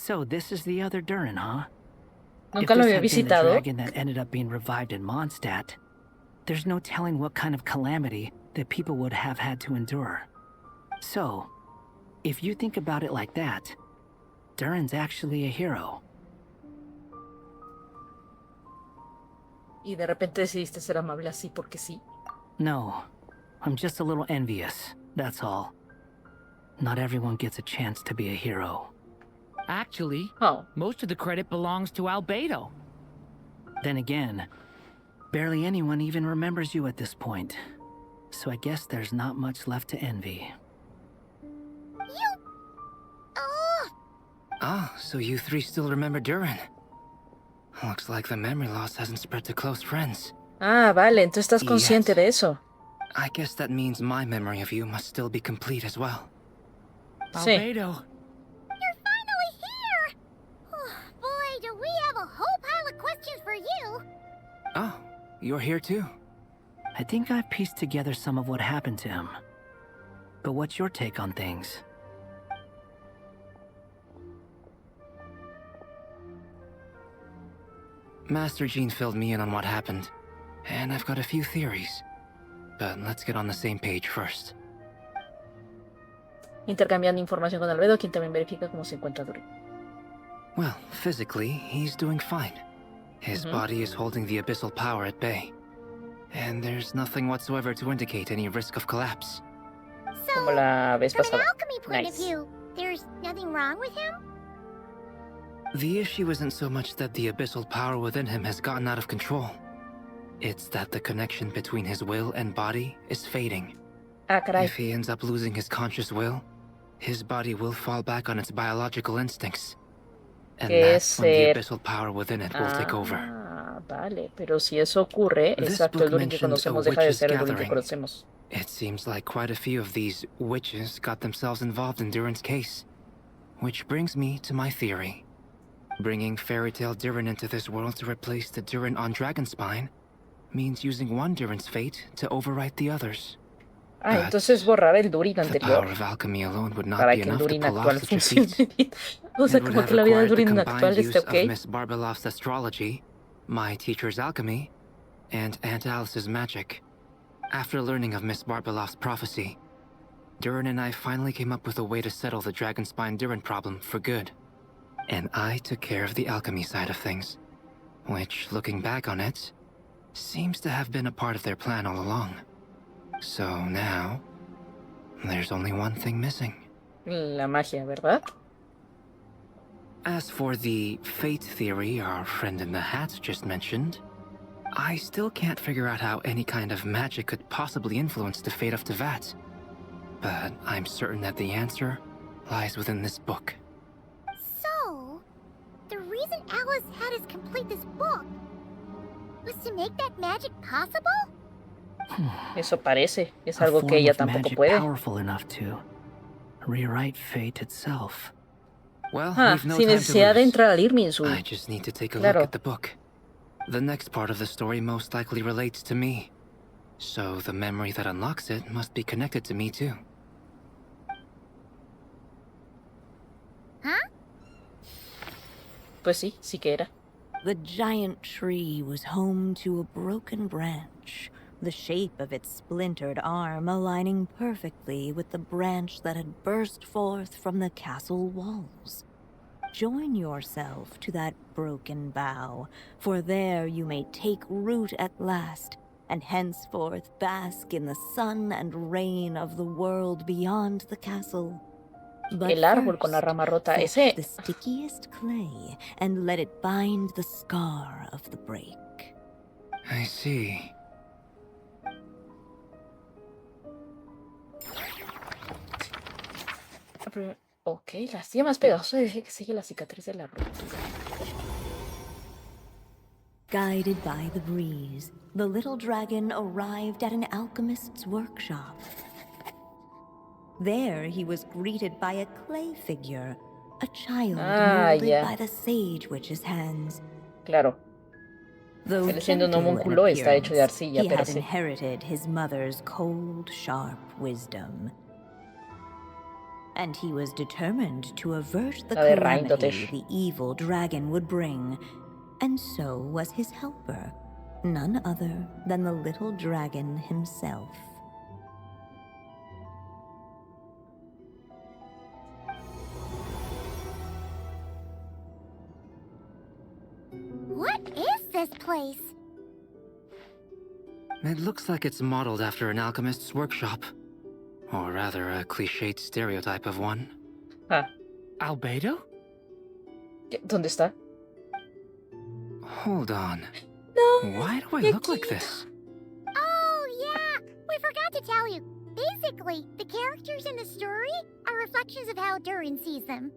So this is the other Durin, huh? Nunca lo había If this had been the visitado. dragon that ended up being revived in Mondstadt, there's no telling what kind of calamity that people would have had to endure. So, if you think about it like that, Durin's actually a hero. Y de repente decidiste ser amable así porque sí. No, I'm just a little envious, that's all. Not everyone gets a chance to be a hero. Actually, Oh. most of the credit belongs to Albedo. Then again, barely anyone even remembers you at this point. So I guess there's not much left to envy. Ah, so you three still remember Durin. Looks like the memory loss hasn't spread to close friends. Ah, vale, entonces estás consciente de eso. I guess that means my memory of you must still be complete as well. Sí. Albedo. You're finally here! Oh, boy, do we have a whole pile of questions for you! Oh, you're here too? I think I've pieced together some of what happened to him. But what's your take on things? Master Jean filled me in on what happened, and I've got a few theories. But let's get on the same page first. Intercambiando información con Albedo, quien también verifica cómo se encuentra Durin. Well, physically, he's doing fine. His body is holding the abyssal power at bay. And there's nothing whatsoever to indicate any risk of collapse. Como la vez From an pasada. alchemy point Nice. of view, there's nothing wrong with him? The issue isn't so much that the abyssal power within him has gotten out of control. It's that the connection between his will and body is fading. Ah, caray. If he ends up losing his conscious will, his body will fall back on its biological instincts. And Que that's when the ser- abyssal power within it will take over. Ah, vale. Pero si eso ocurre, This exacto, el book Durin que mentioned a conocemos deja de witches' ser el Durin que gathering. conocemos. It seems like quite a few of these witches got themselves involved in Durin's case. Which brings me to my theory. Bringing Fairy Tale Durin into this world to replace the Durin on Dragonspine means using one Durin's fate to overwrite the others. Ah, But entonces borrar el Durin the power anterior of alchemy alone would not para be que el enough to Durin pull actual off such a funcione feat. bien. O sea, It would como have que la vida del required the Durin actual combined esté use of ok. Miss Barbeloff's astrology, my teacher's alchemy, and Aunt Alice's magic. After learning of Miss Barbeloff's prophecy, Durin and I finally came up with a way to settle the Dragonspine Durin problem for good. And I took care of the alchemy side of things, which, looking back on it, seems to have been a part of their plan all along. So now, there's only one thing missing. La magia, ¿verdad? As for the fate theory our friend in the hat just mentioned, I still can't figure out how any kind of magic could possibly influence the fate of Tevat. But I'm certain that the answer lies within this book. So, the reason Alice had us complete this book was to make that magic possible? Eso parece. Es A algo form que ella of tampoco magic puede. powerful enough to rewrite fate itself. Well, Ah, we've no sin time necesidad de to lose. entrar al Irminsul. I just need to take a Claro. look at the book. The next part of the story most likely relates to me. So the memory that unlocks it must be connected to me too. Huh? Pues sí, sí que era. The giant tree was home to a broken branch, the shape of its splintered arm aligning perfectly with the branch that had burst forth from the castle walls. Join yourself to that broken bough, for there you may take root at last, and henceforth bask in the sun and rain of the world beyond the castle. But El árbol con la rama rota. fetch Ese. the stickiest clay and let it bind the scar of the break. I see. Ok, la astilla más pegajosa dice que sigue la cicatriz de la rotura. Guided by the breeze, the little dragon arrived at an alchemist's workshop. There he was greeted by a clay figure, a child molded ya. by the sage witch's hands. Claro. Though Viene siendo un gentle in homúnculo, está hecho de appearance, arcilla, he pero had sí. inherited his mother's cold, sharp wisdom. and he was determined to avert the La de calamity Reindoter. the evil dragon would bring. And so was his helper, none other than the little dragon himself. What is this place? It looks like it's modeled after an alchemist's workshop. Or rather, a cliched stereotype of one. Ah, Albedo? ¿dónde está? Hold on. No. Why do I qué look like cute. this? Oh, yeah! We forgot to tell you. Basically, the characters in the story are reflections of how Durin sees them.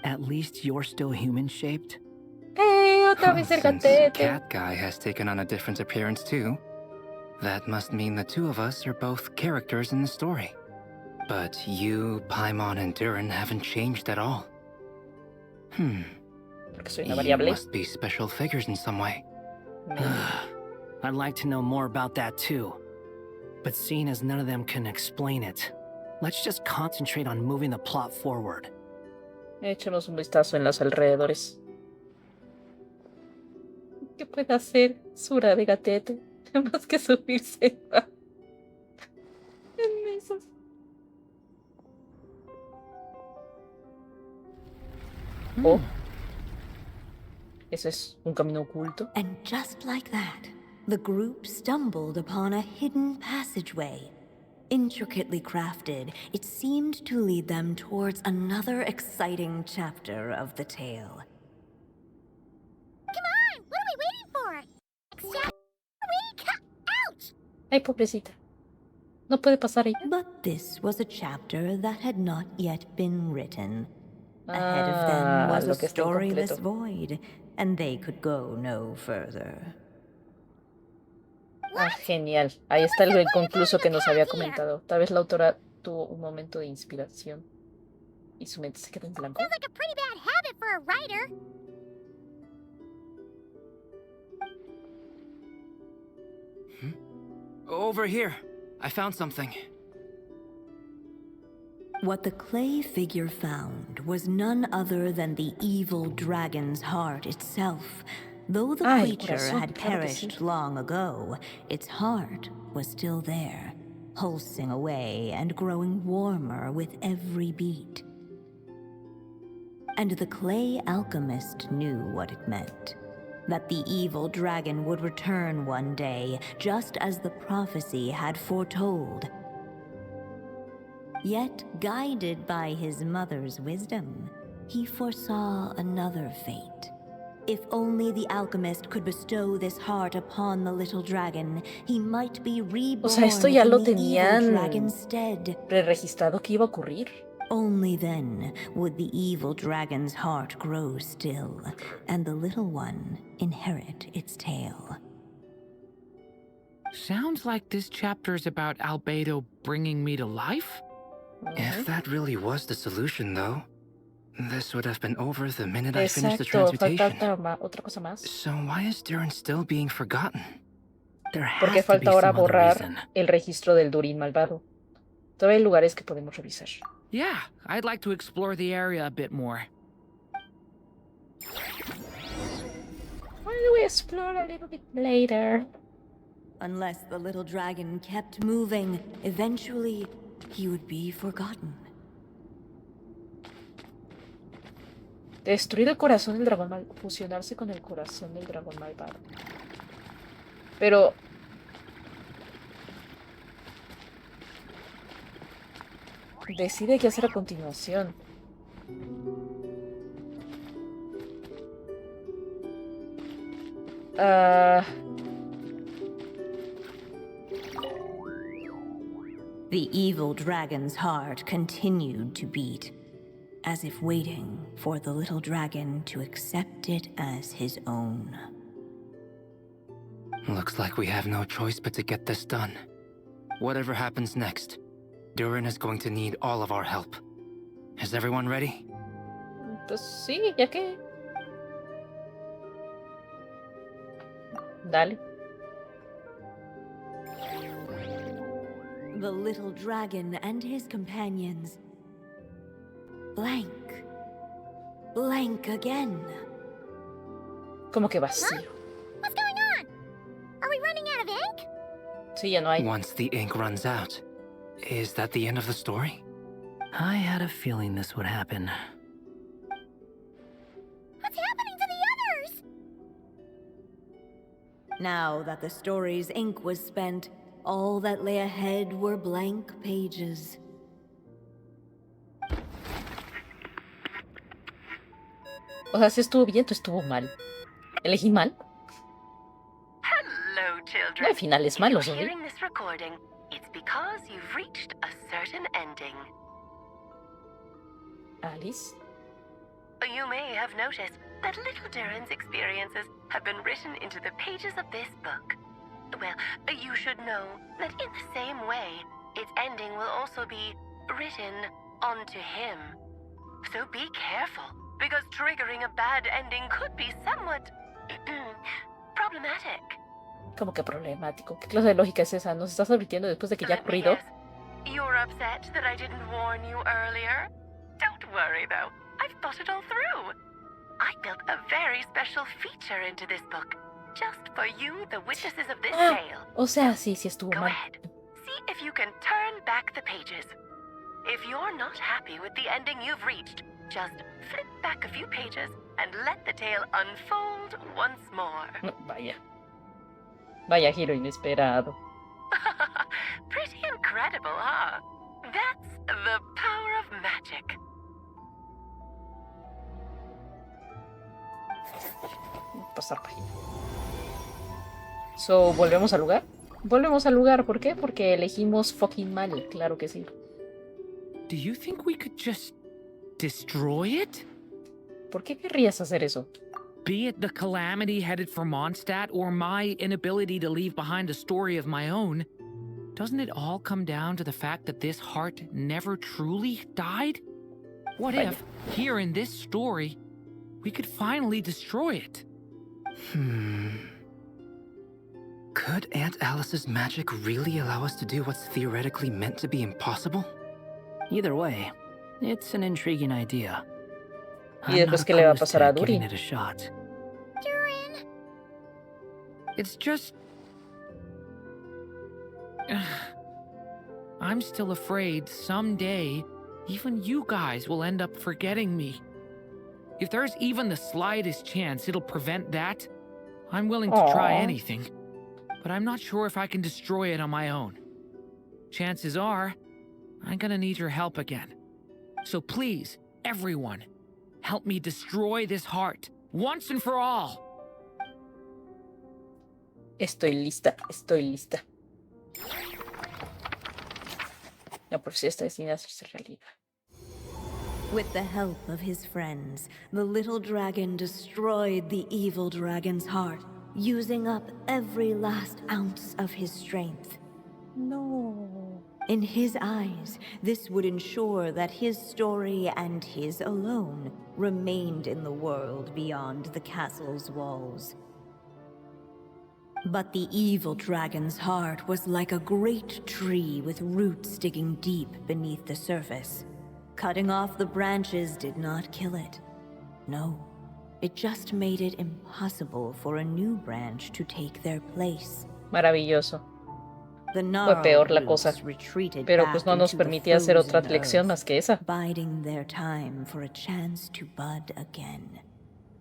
At least you're still human-shaped. Otra vez el Since gatete. Cat Guy has taken on a different appearance too, that must mean the two of us are both characters in the story. But you, Paimon, and Durin haven't changed at all. Porque soy una You variable. must be special figures in some way. I'd like to know more about that too. But seeing as none of them can explain it, let's just concentrate on moving the plot forward. Echemos un vistazo en los alrededores. ¿Qué puede hacer Sura de gatete? Más que subirse en mesas. Oh. ¿Eso es un camino oculto? And just like that, the group stumbled upon a hidden passageway. Intricately crafted, it seemed to lead them towards another exciting chapter of the tale. Come on! What are we waiting for? Next chapter, ouch! Ay, pobrecita. No puede pasar ahí. But this was a chapter that had not yet been written. Ahead of them was lo a que está storyless incompleto. void, and they could go no further. Ah, genial. Ahí está el concluso que nos había comentado. Tal vez la autora tuvo un momento de inspiración y su mente se quedó en blanco. Sounds like a pretty bad habit for a writer. Over here. I found something. What the clay figure found was none other than the evil dragon's heart itself. Though the Ay, creature corazón, had claro que perished sí. long ago, its heart was still there, pulsing away and growing warmer with every beat. And the clay alchemist knew what it meant. That the evil dragon would return one day, just as the prophecy had foretold. Yet, guided by his mother's wisdom, he foresaw another fate. If only the alchemist could bestow this heart upon the little dragon, he might be reborn O sea, esto ya lo in the evil tenían dragon's stead. preregistrado que iba a ocurrir. Only then would the evil dragon's heart grow still, and the little one inherit its tale. Sounds like this chapter's about Albedo bringing me to life? If that really was the solution, though, this would have been over the minute I finished the Exacto, falta transmutation. otra cosa más. So why is Durin still being forgotten? There Porque has to be falta ahora some other borrar reason. el registro del Durin malvado. Todavía hay lugares que podemos revisar. Yeah, I'd like to explore the area a bit more. Why do we explore a little bit later? Unless the little dragon kept moving, eventually he would be forgotten. Destruir el corazón del dragón malvado. Fusionarse con el corazón del dragón malvado. Pero... decide qué hacer a continuación. The evil dragon's heart continued to beat, as if waiting for the little dragon to accept it as his own. Looks like we have no choice but to get this done. Whatever happens next, Durin is going to need all of our help. Is everyone ready? Pues sí, ya que... Dale. The little dragon and his companions blank. Blank again. Como que vacío. What's going on? Are we running out of ink? Sí, ya no hay. Once the ink runs out, is that the end of the story? I had a feeling this would happen. What's happening to the others? Now that the story's ink was spent, all that lay ahead were blank pages. O sea, si estuvo bien, tú estuvo mal. ¿Elegí mal? Hello, No children. hay finales If malos, you're ¿no? hearing this recording, it's because you've reached a certain ending. Alice. You may have noticed that little Durin's experiences have been written into the pages of this book. Well, you should know that in the same way, its ending will also be written onto him. So be careful, because triggering a bad ending could be somewhat problematic. Como que problemático. ¿Qué clase de lógica es esa? ¿Nos estás advirtiendo después de que ya ha Let me ocurrido? guess. You're upset that I didn't warn you earlier? Don't worry, though. I've thought it all through. I built a very special feature into this book, just for you, the witnesses of this tale. O sea, sí, sí estuvo Go mal. ahead. See if you can turn back the pages. If you're not happy with the ending you've reached, just flip back a few pages and let the tale unfold once more. No, vaya. Vaya giro inesperado. Pretty incredible, huh? That's the power of magic. Pasar página. So, ¿volvemos al lugar? Volvemos al lugar, ¿por qué? Porque elegimos fucking mal, claro que sí. Do you think we could just destroy it? ¿Por qué querrías hacer eso? Be it the calamity headed for Mondstadt or my inability to leave behind a story of my own, doesn't it all come down to the fact that this heart never truly died? What if, here in this story, we could finally destroy it? Could Aunt Alice's magic really allow us to do what's theoretically meant to be impossible? Either way, it's an intriguing idea. ¿Y después qué le va a pasar a giving Durin? it a shot. Durin! It's just... I'm still afraid someday even you guys will end up forgetting me. If there's even the slightest chance it'll prevent that, I'm willing to try Aw. anything. But I'm not sure if I can destroy it on my own. Chances are, I'm gonna need your help again. So please, everyone, help me destroy this heart, once and for all! Estoy lista, estoy lista. La profecía está destinada a hacerse realidad. With the help of his friends, the little dragon destroyed the evil dragon's heart, using up every last ounce of his strength. No. In his eyes, this would ensure that his story and his alone remained in the world beyond the castle's walls. But the evil dragon's heart was like a great tree with roots digging deep beneath the surface. Cutting off the branches did not kill it. No, it just made it impossible for a new branch to take their place. Maravilloso. The Fue peor la gnarled cosa. roots retreated Pero back pues no nos into the permitía hacer otra frozen lección earth, más que esa. biding their time for a chance to bud again.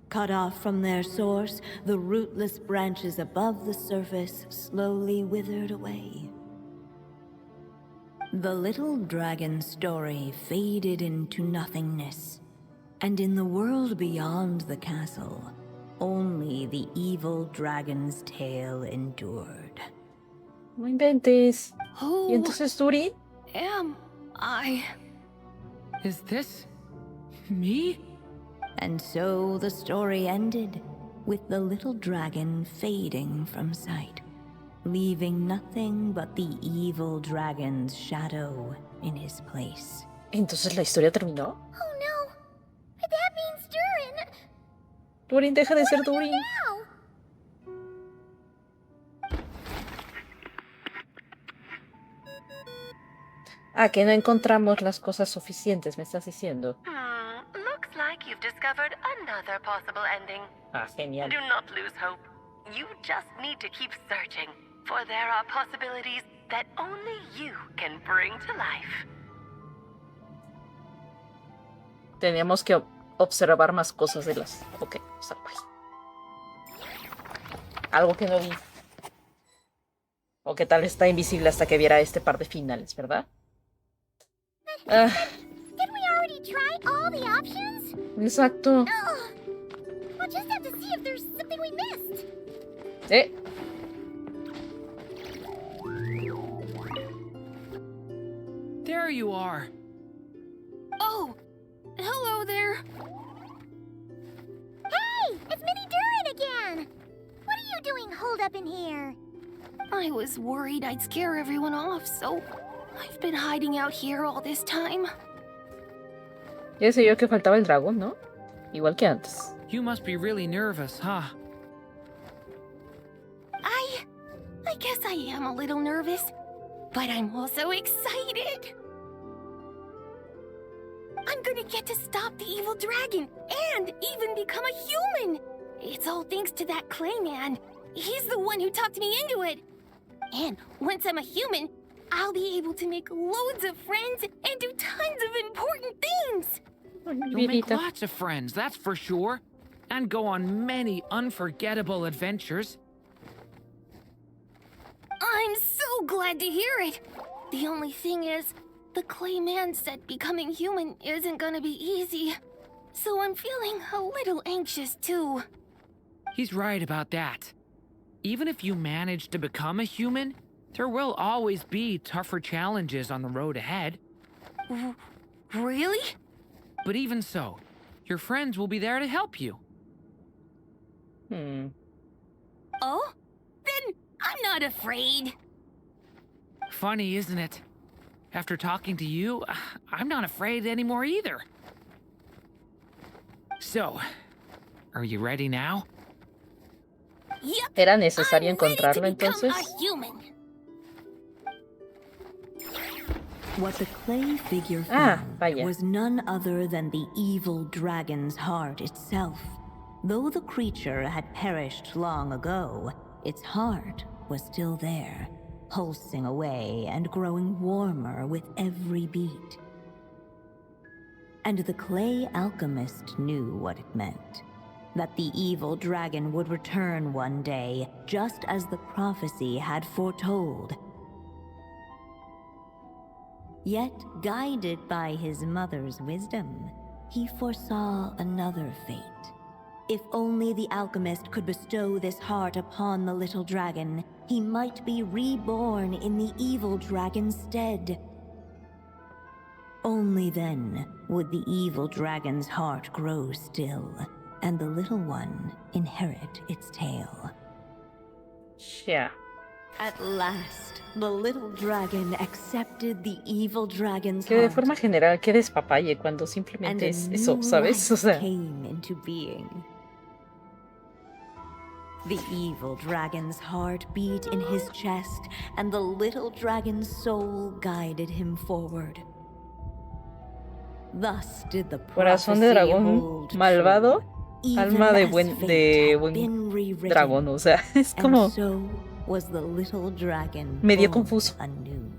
Cut off from their source, the rootless branches above the surface slowly withered away. The little dragon story faded into nothingness, and in the world beyond the castle, only the evil dragon's tale endured. No inventes. ¿Y Who entonces Durin? am I? Is this... me? And so the story ended, with the little dragon fading from sight, leaving nothing but the evil dragon's shadow in his place. ¿Entonces la historia terminó? Oh no! That means Durin! Durin, deja de ser Durin. Now! Ah, que no encontramos las cosas suficientes, me estás diciendo. Looks like you've discovered another possible ending. Ah, genial. Do not lose hope. You just need to keep searching, for there are possibilities that only you can bring to life. Teníamos que observar más cosas de las... Ok, salvaje. Algo que no vi. O que tal vez está invisible hasta que viera este par de finales, ¿verdad? Didn't we already try all the options? Exacto. We'll just have to see if there's something we missed. There you are. Oh, hello there. Hey, it's Minnie Durin again. What are you doing holed up in here? I was worried I'd scare everyone off, so I've been hiding out here all this time. Ya decía yo que faltaba el dragón, ¿no? Igual que antes. You must be really nervous, huh? I guess I am a little nervous, but I'm also excited. I'm gonna get to stop the evil dragon and even become a human. It's all thanks to that clay man. He's the one who talked me into it. And once I'm a human, I'll be able to make loads of friends and do tons of important things. You'll make lots of friends, that's for sure. And go on many unforgettable adventures. I'm so glad to hear it. The only thing is, the clay man said becoming human isn't gonna be easy. So I'm feeling a little anxious too. He's right about that. Even if you manage to become a human, there will always be tougher challenges on the road ahead. Really? But even so, your friends will be there to help you. Oh? Then I'm not afraid. Funny, isn't it? After talking to you, I'm not afraid anymore either. So, are you ready now? Yep. ¿Era necesario I'm ready encontrarlo to become entonces? a human. What the clay figure found was none other than the evil dragon's heart itself. Though the creature had perished long ago, its heart was still there, pulsing away and growing warmer with every beat. And the clay alchemist knew what it meant. That the evil dragon would return one day, just as the prophecy had foretold. Yet, guided by his mother's wisdom, he foresaw another fate. If only the alchemist could bestow this heart upon the little dragon, he might be reborn in the evil dragon's stead. Only then would the evil dragon's heart grow still, and the little one inherit its tale. Yeah. At last, the little dragon accepted the evil dragon's Que de heart, forma general, qué despapalle cuando and simplemente a es new eso, ¿sabes? O life sea, came into being. The evil dragon's heart beat in his chest, and the little dragon's soul guided him forward. Thus did the corazón prophecy de dragón hold malvado, true, alma even de as buen, fate had buen been rewritten. dragón, o sea, es And como so was the little dragon medio born confuso. anew.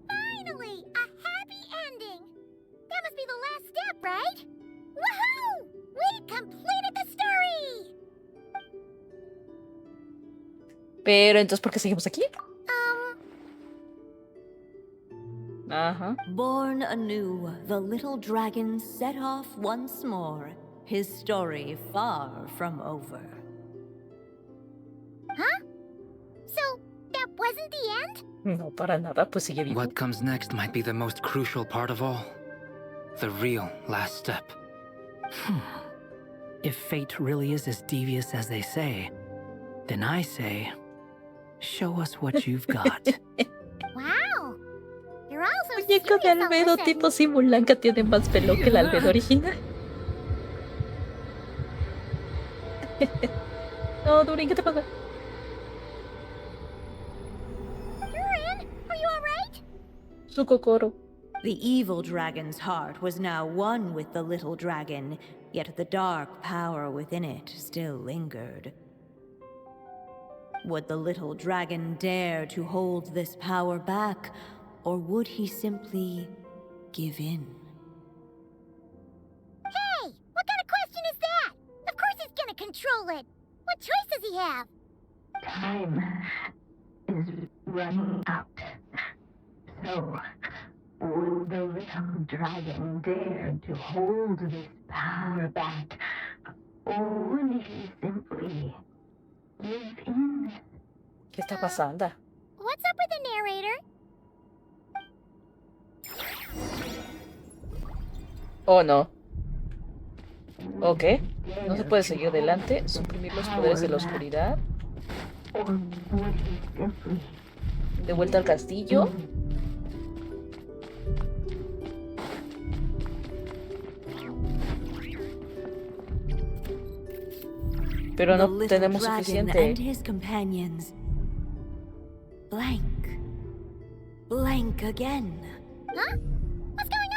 Finally, a happy ending. That must be the last step, right? Woohoo! We completed the story! Pero entonces, ¿por qué seguimos aquí? Ajá. Born anew, the little dragon set off once more, his story far from over. Huh? So, that wasn't the end? No, para nada, pues sigue vivo. What comes next might be the most crucial part of all. The real last step. If fate really is as devious as they say, then I say, show us what you've got. Wow! You're all so Muñeco de serious all of Albedo a tipo sudden. Simulanka tiene más pelo que el Albedo original. No, Durin, ¿qué te pasa? Durin, are you alright? Su Kokoro. The evil dragon's heart was now one with the little dragon, yet the dark power within it still lingered. Would the little dragon dare to hold this power back, or would he simply give in? Hey, what kind of question is that? Of course he's gonna control it. What choice does he have? Time is running out. So, would the little dragon dare to hold this power back, or would he simply give in? ¿Qué está pasando? What's up with the narrator? Oh, no. Ok. No se puede seguir adelante. Suprimir los poderes de la oscuridad. Or would he simply De vuelta al castillo. Pero The no little tenemos dragon suficiente. and his companions. Blank. Blank again. Huh? What's going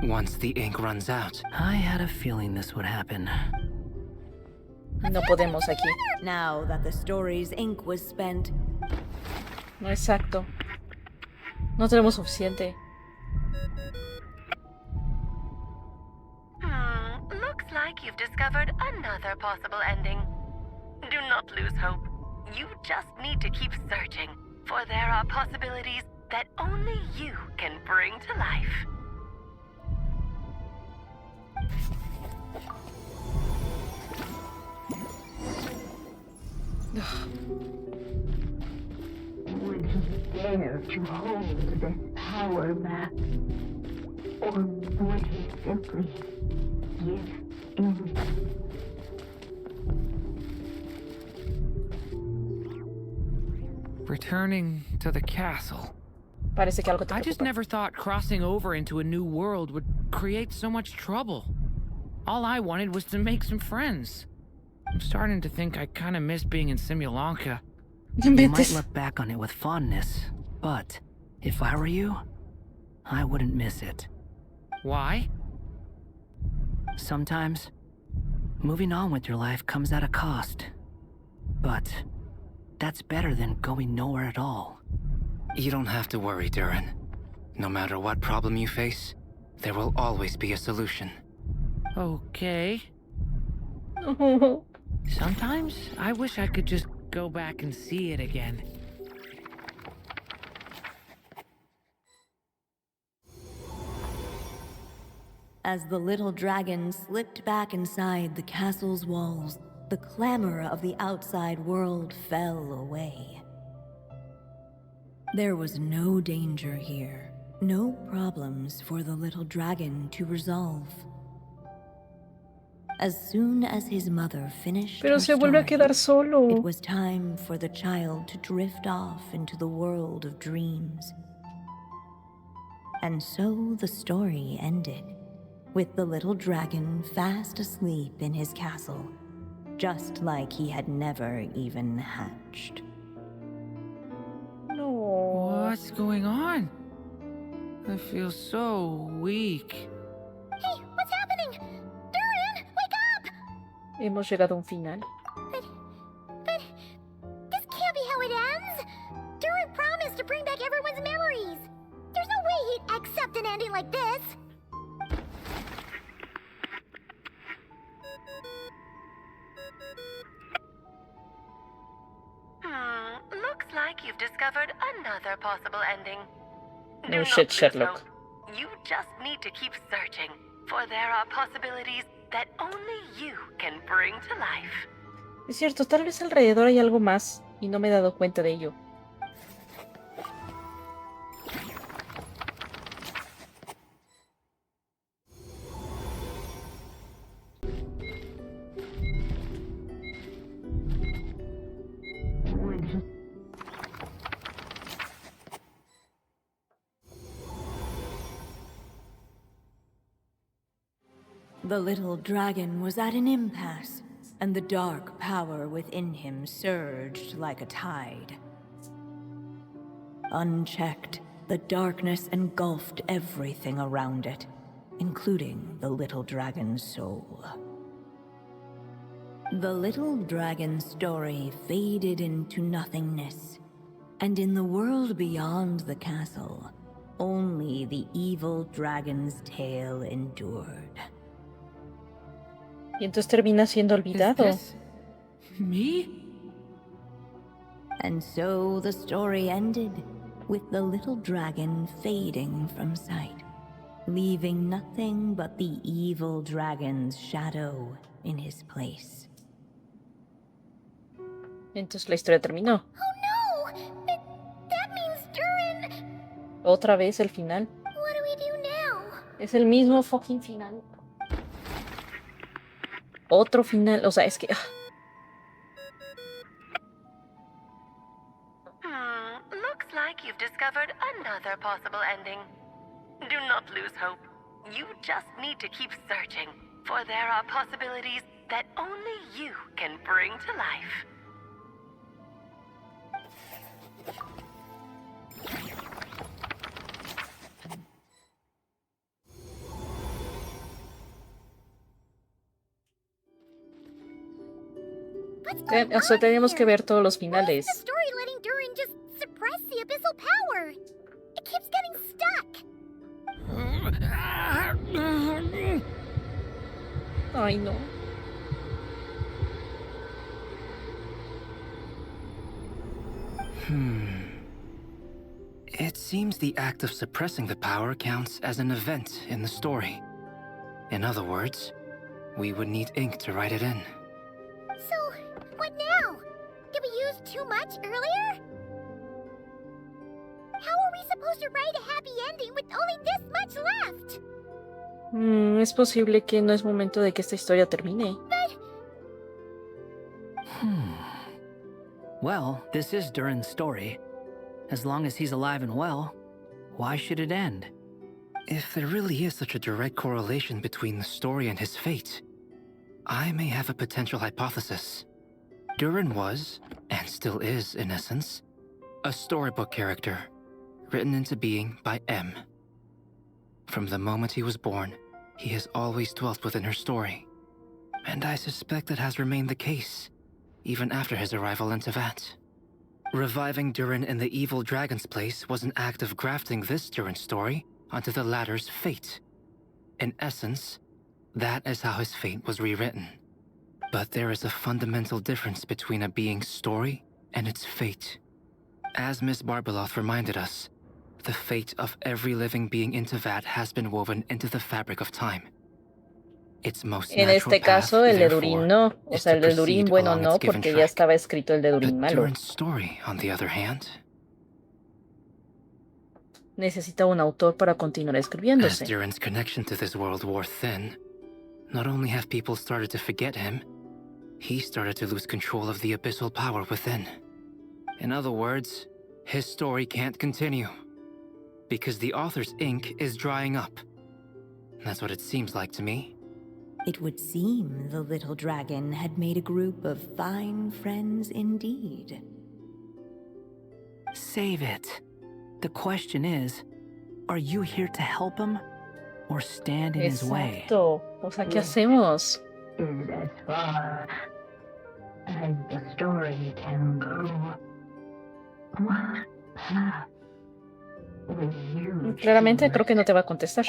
on? Once the ink runs out, I had a feeling this would happen. No podemos aquí. Now that the story's ink was spent, No, exacto. No tenemos suficiente. Looks like you've discovered another possible ending. Do not lose hope. You just need to keep searching, for there are possibilities that only you can bring to life. would he dare to hold this power back, or would he simply give in? Returning to the castle. Parece que algo te I just preocupa. never thought crossing over into a new world would create so much trouble. All I wanted was to make some friends. I'm starting to think I kind of miss being in Simulanka. You might look back on it with fondness, but if I were you, I wouldn't miss it. Why? Sometimes, moving on with your life comes at a cost. But that's better than going nowhere at all. you don't have to worry, Durin. No matter what problem you face, there will always be a solution. Okay. Sometimes I wish I could just go back and see it again. as the little dragon slipped back inside the castle's walls, the clamor of the outside world fell away. There was no danger here, no problems for the little dragon to resolve. As soon as his mother finished Pero her se vuelve a story, quedar solo. it was time for the child to drift off into the world of dreams. And so the story ended, with the little dragon fast asleep in his castle, just like he had never even hatched. No. What's going on? I feel so weak. Hey, what's happening? Durin, wake up! Hemos llegado a un final. But this can't be how it ends. Durin promised to bring back everyone's memories. There's no way he'd accept an ending like this. Looks like you've discovered another possible ending. No Do shit, not lose Sherlock. hope. You just need to keep searching, for there are possibilities that only you can bring to life. Es cierto, tal vez alrededor hay algo más y no me he dado cuenta de ello. Would he The little dragon was at an impasse. and the dark power within him surged like a tide. Unchecked, the darkness engulfed everything around it, including the little dragon's soul. The little dragon's story faded into nothingness, and in the world beyond the castle, only the evil dragon's tale endured. Y entonces termina siendo olvidado. Is this me? And so the story ended, with the little dragon fading from sight, leaving nothing but the evil dragon's shadow in his place. Entonces la historia terminó. Oh no! That means Durin... Otra vez el final. What do we do now? Es el mismo fucking final. Otro final. O sea, es que... Looks like you've discovered another possible ending. Do not lose hope. You just need to keep searching, for there are possibilities that only you can bring to life. O sea, tenemos que ver todos los Why is finales. the story letting Durin just suppress the abyssal power? It keeps getting stuck. Ay, no. It seems the act of suppressing the power counts as an event in the story. In other words, we would need ink to write it in. So, what now? Did we use too much earlier? How are we supposed to write a happy ending with only this much left? Es posible que no es momento de que esta historia termine. Well, this is Durin's story. As long as he's alive and well, why should it end? If there really is such a direct correlation between the story and his fate, I may have a potential hypothesis. Durin was, and still is in essence, a storybook character, written into being by M. From the moment he was born, he has always dwelt within her story. And I suspect that has remained the case, even after his arrival in Tevat. Reviving Durin in the evil dragon's place was an act of grafting this Durin story onto the latter's fate. In essence, that is how his fate was rewritten. But there is a fundamental difference between a being's story and its fate. As Miss Barbeloth reminded us, the fate of every living being in Tevat has been woven into the fabric of time. Its most En natural este caso, path, el de therefore, Durin no. O is sea, to el de Durin proceed bueno along no, its given porque ya track. estaba escrito el de But Durin malo. Durin's story, on the other hand, Necesita un autor para continuar as escribiéndose. Durin's connection to this world wore thin, not only have people started to forget him, he started to lose control of the abyssal power within. In other words, his story can't continue, because the author's ink is drying up. That's what it seems like to me. It would seem the little dragon had made a group of fine friends indeed. Save it. The question is, are you here to help him or stand in his way? Exacto. O sea, ¿qué hacemos? Is as far as the story can go. What path will you Claramente choose? creo que no te va a contestar.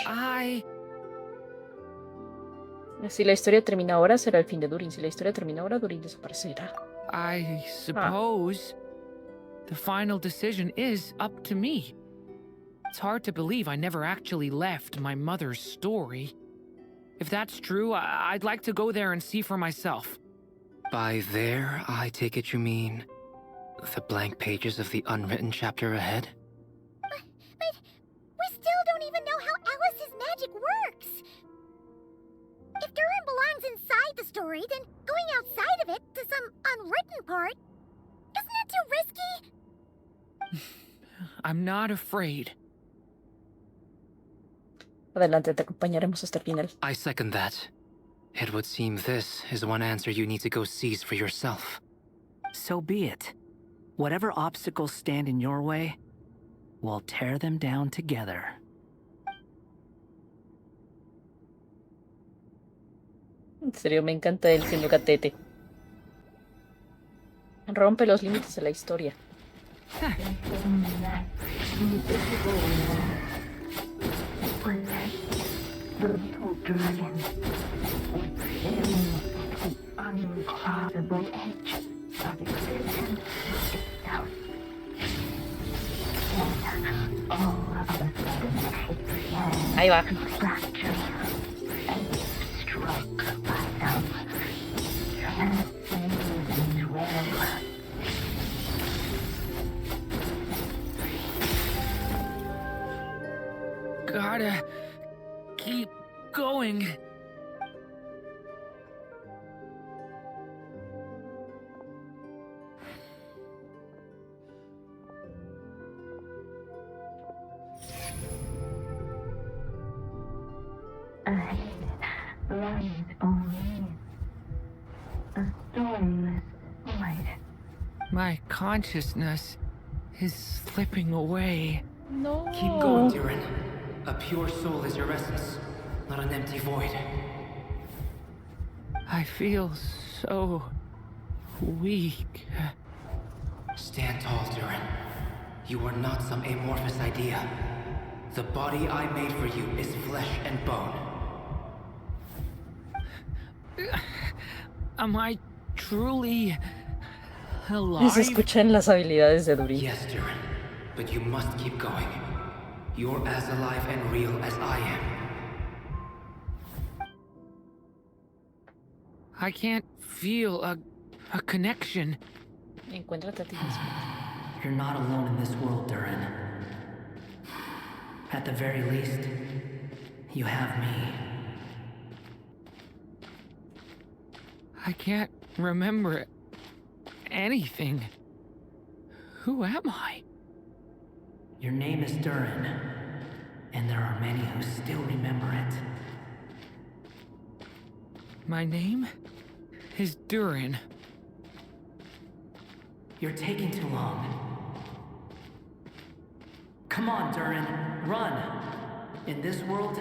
Si la historia termina ahora, será el fin de Durin. Si la historia termina ahora, Durin desaparecerá. I suppose the final decision is up to me. It's hard to believe I never actually left my mother's story. If that's true, I'd like to go there and see for myself. By there, I take it you mean the blank pages of the unwritten chapter ahead? But we still don't even know how Alice's magic works. If Durin belongs inside the story, then going outside of it to some unwritten part, isn't that too risky? I'm not afraid. Adelante, te acompañaremos hasta el final. I second that. It would seem this is one answer you need to go seize for yourself. So be it. Whatever obstacles stand in your way, we'll tear them down together. En serio, me encanta él siendo gatete. Rompe los límites de la historia. The little dragon was sailing the uncrossable edge of existence itself. And all of a sudden its Ahí va. hand fractured and struck by some transcendent web. Gotta keep going. Ahead lies only a stormless void. My consciousness is slipping away. No. Keep going, Durin. A pure soul is your essence, not an empty void. I feel so weak. Stand tall, Durin. You are not some amorphous idea. The body I made for you is flesh and bone. Am I truly Y alive? se escuchan las habilidades de Durin. Yes, Durin, but you must keep going. You're as alive and real as I am. I can't feel a connection. Encuéntrate a ti mismo. You're not alone in this world, Durin. At the very least, you have me. I can't remember anything. Who am I? Your name is Durin, and there are many who still remember it. My name is Durin. You're taking too long. Come on, Durin, run! In this world,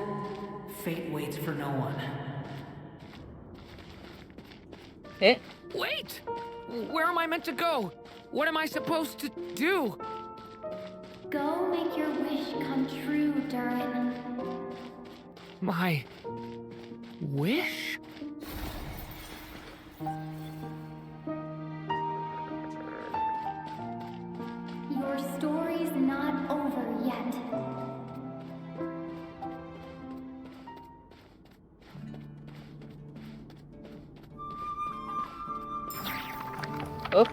fate waits for no one. ¿Eh? Wait! Where am I meant to go? What am I supposed to do? Go make your wish come true, Durin. My wish? Your story's not over yet. Oh.